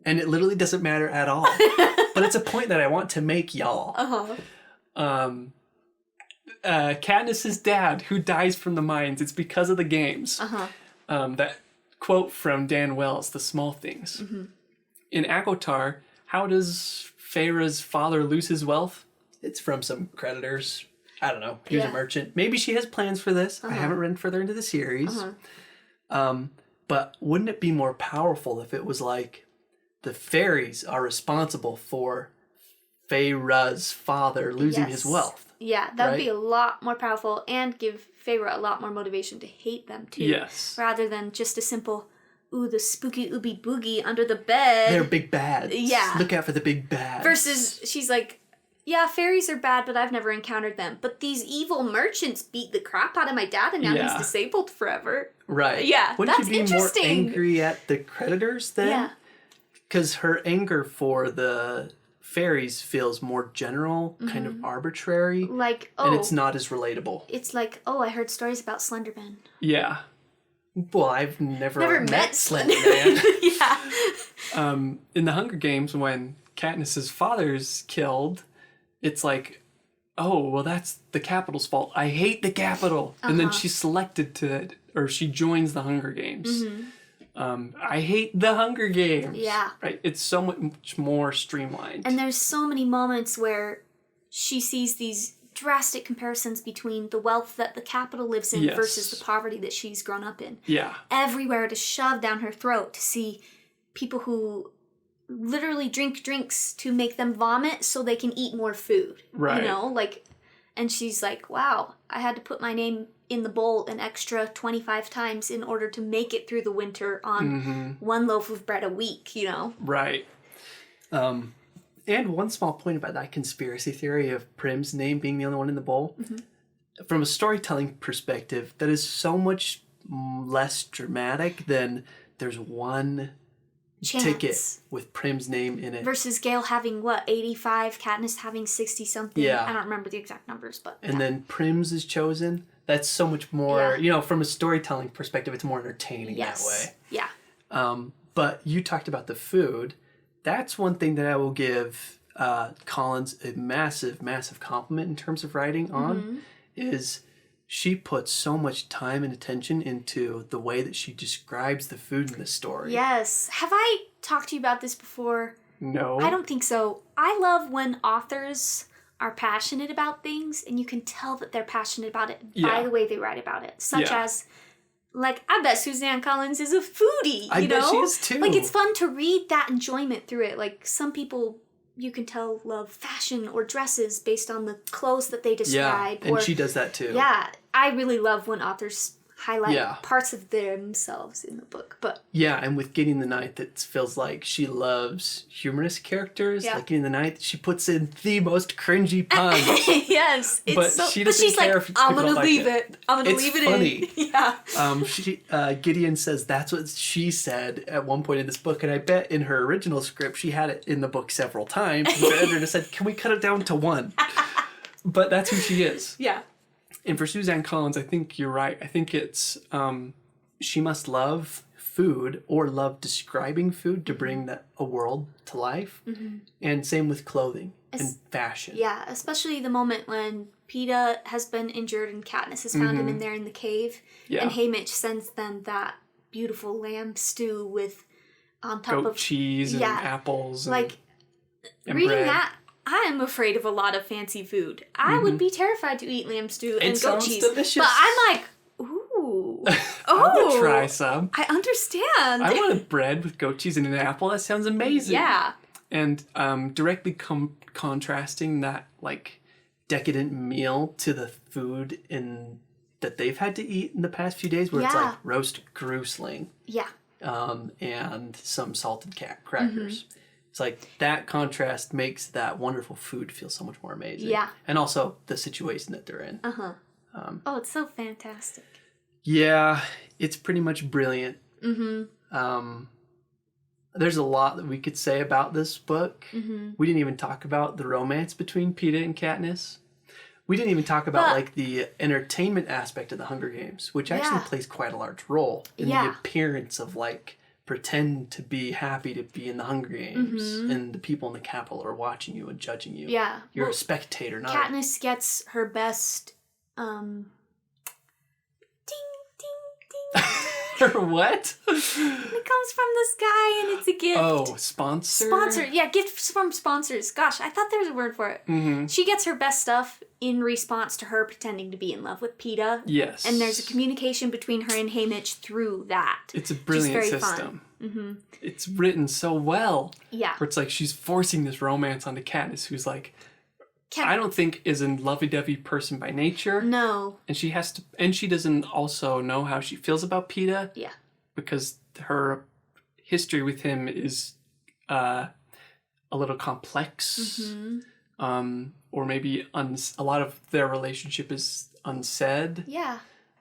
And it literally doesn't matter at all. But it's a point that I want to make, y'all. Katniss's dad, who dies from the mines, it's because of the games. That quote from Dan Wells, The Small Things. In ACOTAR, how does Feyre's father lose his wealth? It's from some creditors. I don't know. He's a merchant. Maybe she has plans for this. I haven't read further into the series. But wouldn't it be more powerful if it was like the fairies are responsible for Feyre's father losing his wealth? Yeah, that would be a lot more powerful and give Feyre a lot more motivation to hate them too. Yes. Rather than just a simple, ooh, the spooky ooby boogie under the bed. They're big bads. Yeah. Look out for the big bads. Versus she's like, yeah, fairies are bad, but I've never encountered them. But these evil merchants beat the crap out of my dad and now he's disabled forever. Right. Yeah, Wouldn't that's you be interesting. more angry at the creditors then? Yeah. Because her anger for the fairies feels more general, kind of arbitrary. Like, and it's not as relatable. It's like, I heard stories about Slenderman. Yeah. Well, I've never met Slender Man. Yeah. In the Hunger Games, when Katniss's father's killed, it's like, oh, well, that's the Capitol's fault. I hate the Capitol. And then she's selected she joins the Hunger Games. I hate the Hunger Games. Yeah. Right? It's so much more streamlined. And there's so many moments where she sees these drastic comparisons between the wealth that the Capitol lives in versus the poverty that she's grown up in. Yeah. Everywhere to shove down her throat to see people who literally drink drinks to make them vomit so they can eat more food. Right. You know, like, and she's like, wow, I had to put my name in the bowl an extra 25 times in order to make it through the winter on one loaf of bread a week, you know? Right. And one small point about that conspiracy theory of Prim's name being the only one in the bowl. From a storytelling perspective, that is so much less dramatic than there's one ticket with Prim's name in it. Versus Gale having, 85, Katniss having 60-something. Yeah. I don't remember the exact numbers, but... And then Prim's is chosen. That's so much more, from a storytelling perspective, it's more entertaining that way. Yeah. But you talked about the food. That's one thing that I will give Collins a massive, massive compliment in terms of writing on, is she puts so much time and attention into the way that she describes the food in the story. Yes. Have I talked to you about this before? No. I don't think so. I love when authors are passionate about things, and you can tell that they're passionate about it by the way they write about it. Such as, like, I bet Suzanne Collins is a foodie, I bet she is too. Like, it's fun to read that enjoyment through it. Like, some people, you can tell, love fashion or dresses based on the clothes that they describe. Yeah, and she does that too. Yeah, I really love when authors highlight parts of themselves in the book. But yeah, and with Gideon the Ninth, it feels like she loves humorous characters. Like Gideon the Ninth, she puts in the most cringy puns. Yes, it's but she doesn't care if I'm people gonna leave like it. I'm gonna leave it funny. in. Yeah. Gideon says that's what she said at one point in this book, and I bet in her original script she had it in the book several times. And the editor just said, "Can we cut it down to one?" But that's who she is. Yeah. And for Suzanne Collins, I think you're right. I think it's she must love food or love describing food to bring a world to life. And same with clothing and fashion. Yeah, especially the moment when Peeta has been injured and Katniss has found him in there in the cave. Yeah. And Haymitch sends them that beautiful lamb stew with on top goat of cheese and apples. And reading bread. that, I am afraid of a lot of fancy food. I would be terrified to eat lamb stew and goat cheese. Delicious. But I'm like, ooh. I would try some. I understand. I want a bread with goat cheese and an apple. That sounds amazing. Yeah. And directly contrasting that like decadent meal to the food that they've had to eat in the past few days, where it's like roast grusling. Yeah. And some salted crackers. It's like that contrast makes that wonderful food feel so much more amazing. Yeah. And also the situation that they're in. It's so fantastic. Yeah, it's pretty much brilliant. There's a lot that we could say about this book. We didn't even talk about the romance between Peeta and Katniss. We didn't even talk about like the entertainment aspect of the Hunger Games, which actually plays quite a large role in the appearance of like pretend to be happy to be in the Hunger Games, and the people in the Capitol are watching you and judging you. Yeah, you're a spectator, not. Katniss gets her best. Ding ding ding. Her what? It comes from the sky and it's a gift. Oh, sponsor? Sponsor. Yeah, gifts from sponsors. Gosh, I thought there was a word for it. She gets her best stuff in response to her pretending to be in love with Peeta. Yes. And there's a communication between her and Haymitch through that. It's a brilliant system. It's written so well. Yeah. Where it's like she's forcing this romance onto Katniss, who's like, I don't think is a lovey-dovey person by nature. No. And she has to, and she doesn't also know how she feels about Peeta. Yeah. Because her history with him is a little complex. Or maybe a lot of their relationship is unsaid. Yeah.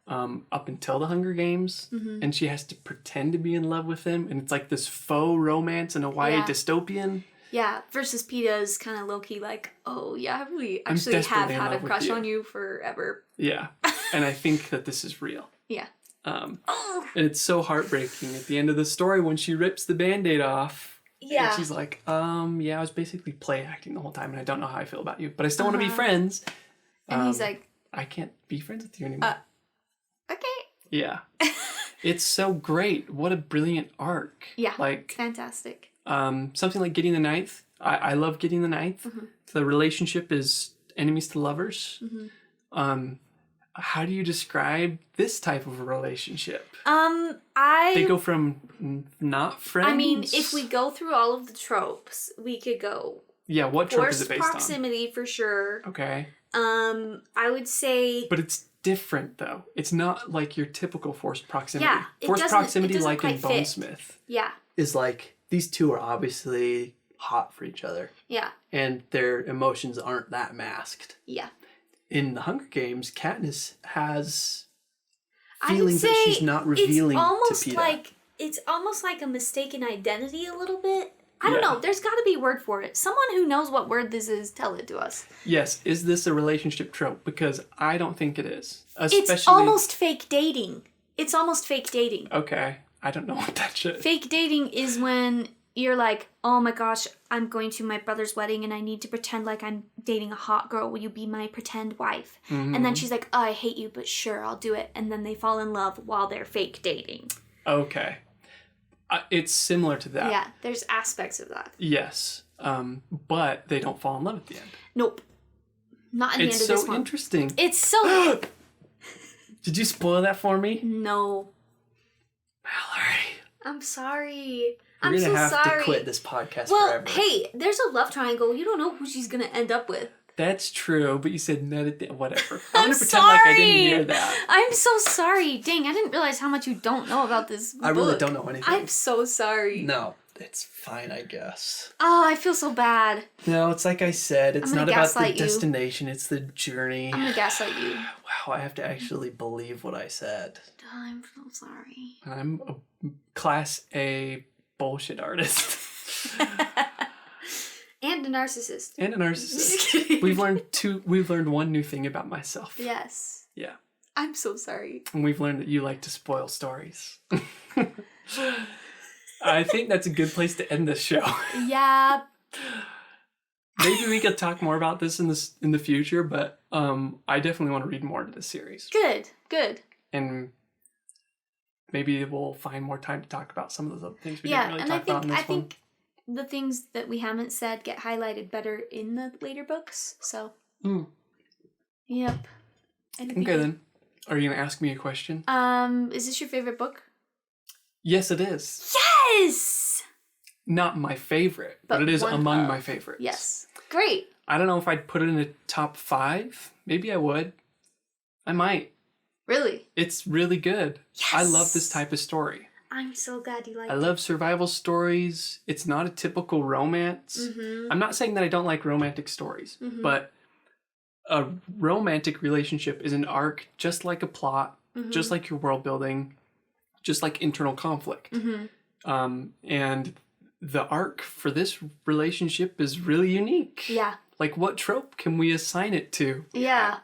Up until the Hunger Games. And she has to pretend to be in love with him. And it's like this faux romance in a YA dystopian. Yeah, versus Peta is kind of low-key like, oh yeah, I really I'm actually have desperately in had a love with crush you. on you forever. Yeah. And I think that this is real. Yeah. And it's so heartbreaking at the end of the story when she rips the Band-Aid off. Yeah. And she's like, yeah, I was basically play acting the whole time and I don't know how I feel about you, but I still want to be friends. And he's like, I can't be friends with you anymore. okay. Yeah. It's so great. What a brilliant arc. Yeah. Like, fantastic. something like Getting the Ninth. I love Getting the Ninth. The relationship is enemies to lovers. How do you describe this type of a relationship? They go from not friends. I mean, if we go through all of the tropes, we could go. Yeah, what trope is it Forced based proximity for sure. Okay. I would say. But it's different though. It's not like your typical forced proximity. Yeah, forced proximity, like in quite fit. Bonesmith, Yeah. is like these two are obviously hot for each other. Yeah. And their emotions aren't that masked. Yeah. in the Hunger Games, Katniss has I would feelings that say she's not revealing it's to Peeta. It's almost like a mistaken identity a little bit. I don't Yeah. know. There's got to be a word for it. Someone who knows what word this is, tell it to us. Yes, is this a relationship trope? Because I don't think it is. It's almost fake dating. It's almost fake dating. Okay, I don't know what that shit is. Fake dating is when you're like, oh my gosh, I'm going to my brother's wedding and I need to pretend like I'm dating a hot girl. Will you be my pretend wife? Mm-hmm. And then she's like, oh, I hate you, but sure, I'll do it. And then they fall in love while they're fake dating. Okay. It's similar to that. Yeah, there's aspects of that. Yes. But they don't fall in love at the end. Nope. Not in the end It's of this so one. interesting. It's so... Did you spoil that for me? No. Mallory. I'm sorry. We're I'm gonna so have sorry. to quit this podcast Well, forever. hey, there's a love triangle. You don't know who she's gonna end up with. That's true, but you said net at the whatever. I'm gonna pretend like I didn't sorry. hear that. I'm so sorry. Dang, I didn't realize how much you don't know about this I really book. don't know anything. I'm so sorry. No, it's fine, I guess. Oh, I feel so bad. No, it's like I said, it's I'm gonna not about the gaslight you. destination, it's the journey. I'm gonna gaslight you. Wow, I have to actually believe what I said. I'm so sorry. I'm a class A bullshit artist. And a narcissist. And a narcissist. Just kidding. We've learned one new thing about myself. Yes. Yeah. I'm so sorry. And we've learned that you like to spoil stories. I think that's a good place to end this show. Yeah. Maybe we could talk more about this in the future, but I definitely want to read more to this series. Good. Good. And maybe we'll find more time to talk about some of those other things we Yeah, didn't really and talk about in this I one. think the things that we haven't said get highlighted better in the later books. So. Yep. It'll be Okay good. then. Are you gonna ask me a question? Is this your favorite book? Yes, it is. Yes! Not my favorite, but it is one among of. my favorites. Yes. Great. I don't know if I'd put it in the top 5. Maybe I would. I might. Really? It's really good. Yes! I love this type of story. I'm so glad you like I it. love survival stories. It's not a typical romance. Mm-hmm. I'm not saying that I don't like romantic stories, but a romantic relationship is an arc just like a plot, just like your world building, just like internal conflict. And the arc for this relationship is really unique. Yeah. Like, what trope can we assign it to? Yeah.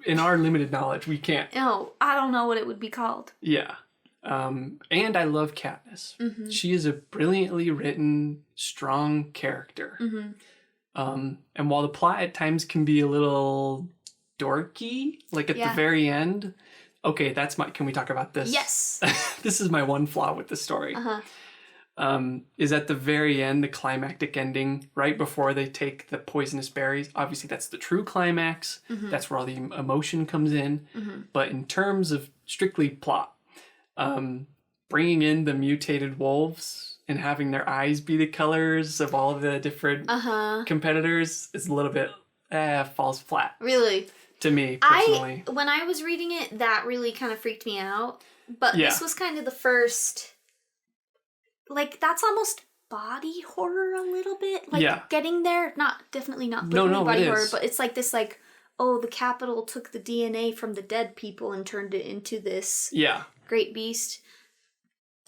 In our limited knowledge, we can't. No, I don't know what it would be called. Yeah. And I love Katniss. She is a brilliantly written, strong character. And while the plot at times can be a little dorky, like at the very end, okay, can we talk about this? Yes. This is my one flaw with the story. Is at the very end, the climactic ending, right before they take the poisonous berries. Obviously, that's the true climax. That's where all the emotion comes in. But in terms of strictly plot, bringing in the mutated wolves and having their eyes be the colors of all the different competitors is a little bit falls flat Really? to me personally. When I was reading it, that really kind of freaked me out. But this was kind of the first... Like, that's almost body horror a little bit. Like, getting there. Definitely not body horror, but it's like this, like, oh, the Capitol took the DNA from the dead people and turned it into this great beast.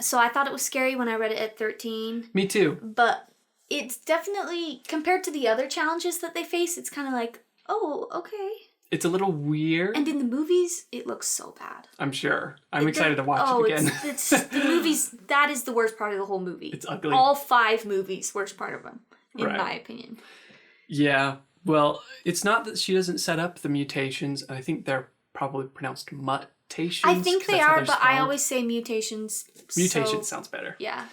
So I thought it was scary when I read it at 13. Me too. But it's definitely, compared to the other challenges that they face, it's kind of like, oh, okay. It's a little weird. And in the movies, it looks so bad. I'm sure. I'm excited to watch it again. It's the movies, that is the worst part of the whole movie. It's ugly. All 5 movies, worst part of them, in Right. my opinion. Yeah. Well, it's not that she doesn't set up the mutations, and I think they're probably pronounced mutations. I think they are, but I spelled. always say mutations. Mutations sounds better. Yeah.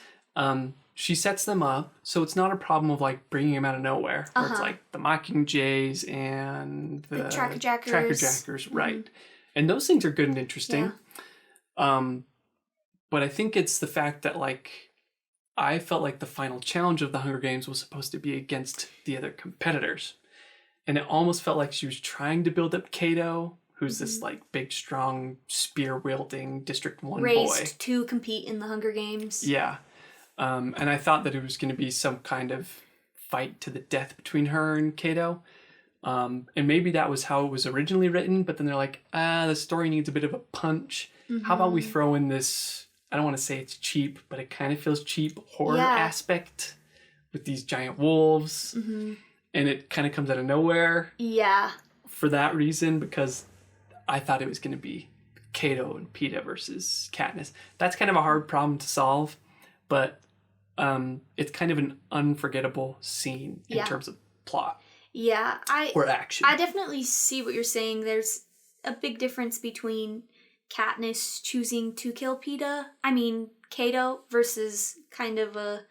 She sets them up, so it's not a problem of like bringing them out of nowhere. Where it's like the Mockingjays and the Tracker Jackers. Tracker Jackers, right? And those things are good and interesting. Yeah. But I think it's the fact that like I felt like the final challenge of the Hunger Games was supposed to be against the other competitors, and it almost felt like she was trying to build up Kato, who's this like big, strong, spear wielding District 1 Raised boy to compete in the Hunger Games. Yeah. And I thought that it was going to be some kind of fight to the death between her and Kato. And maybe that was how it was originally written, but then they're like, the story needs a bit of a punch. How about we throw in this, I don't want to say it's cheap, but it kind of feels cheap, horror aspect with these giant wolves. And it kind of comes out of nowhere. Yeah. For that reason, because I thought it was going to be Kato and Peeta versus Katniss. That's kind of a hard problem to solve, but it's kind of an unforgettable scene in terms of plot. Yeah, or action. I definitely see what you're saying. There's a big difference between Katniss choosing to kill Kato, versus kind of a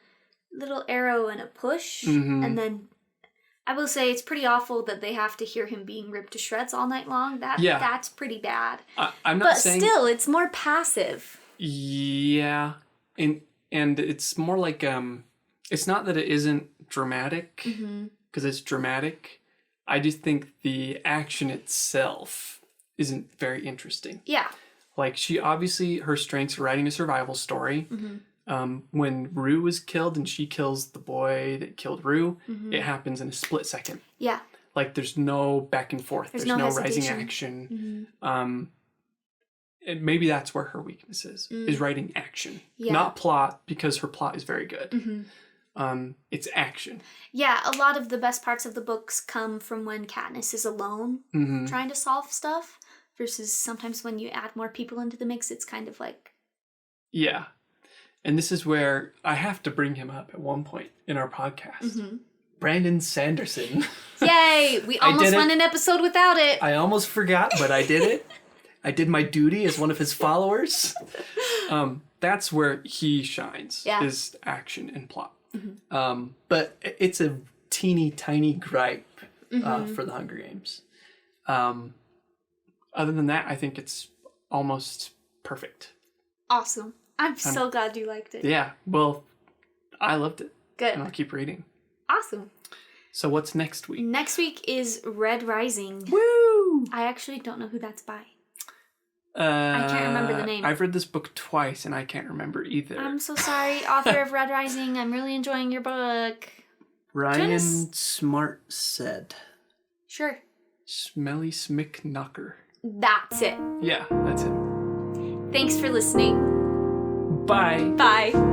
little arrow and a push. And then I will say it's pretty awful that they have to hear him being ripped to shreds all night long. That's pretty bad. I'm not saying... But still, it's more passive. Yeah. And it's more like, it's not that it isn't dramatic, because it's dramatic. I just think the action itself isn't very interesting. Yeah. Like, her strengths are writing a survival story. When Rue was killed and she kills the boy that killed Rue, it happens in a split second. Yeah. Like, there's no back and forth. There's no rising action. And maybe that's where her weakness is writing action. Yeah. Not plot, because her plot is very good. It's action. Yeah, a lot of the best parts of the books come from when Katniss is alone trying to solve stuff, versus sometimes when you add more people into the mix, it's kind of like... Yeah. And this is where I have to bring him up at one point in our podcast. Brandon Sanderson. Yay! We almost went an episode without it. I almost forgot, but I did it. I did my duty as one of his followers. That's where he shines, is action and plot. But it's a teeny tiny gripe for the Hunger Games. Other than that, I think it's almost perfect. Awesome. I'm so glad you liked it. Yeah, well, I loved it. Good. And I'll keep reading. Awesome. So what's next week? Next week is Red Rising. Woo! I actually don't know who that's by. I can't remember the name. I've read this book twice and I can't remember either. I'm so sorry, author of Red Rising. I'm really enjoying your book. Ryan Smart said. Sure. Smelly Smick-Knocker. That's it. Yeah, that's it. Thanks for listening. Bye. Bye.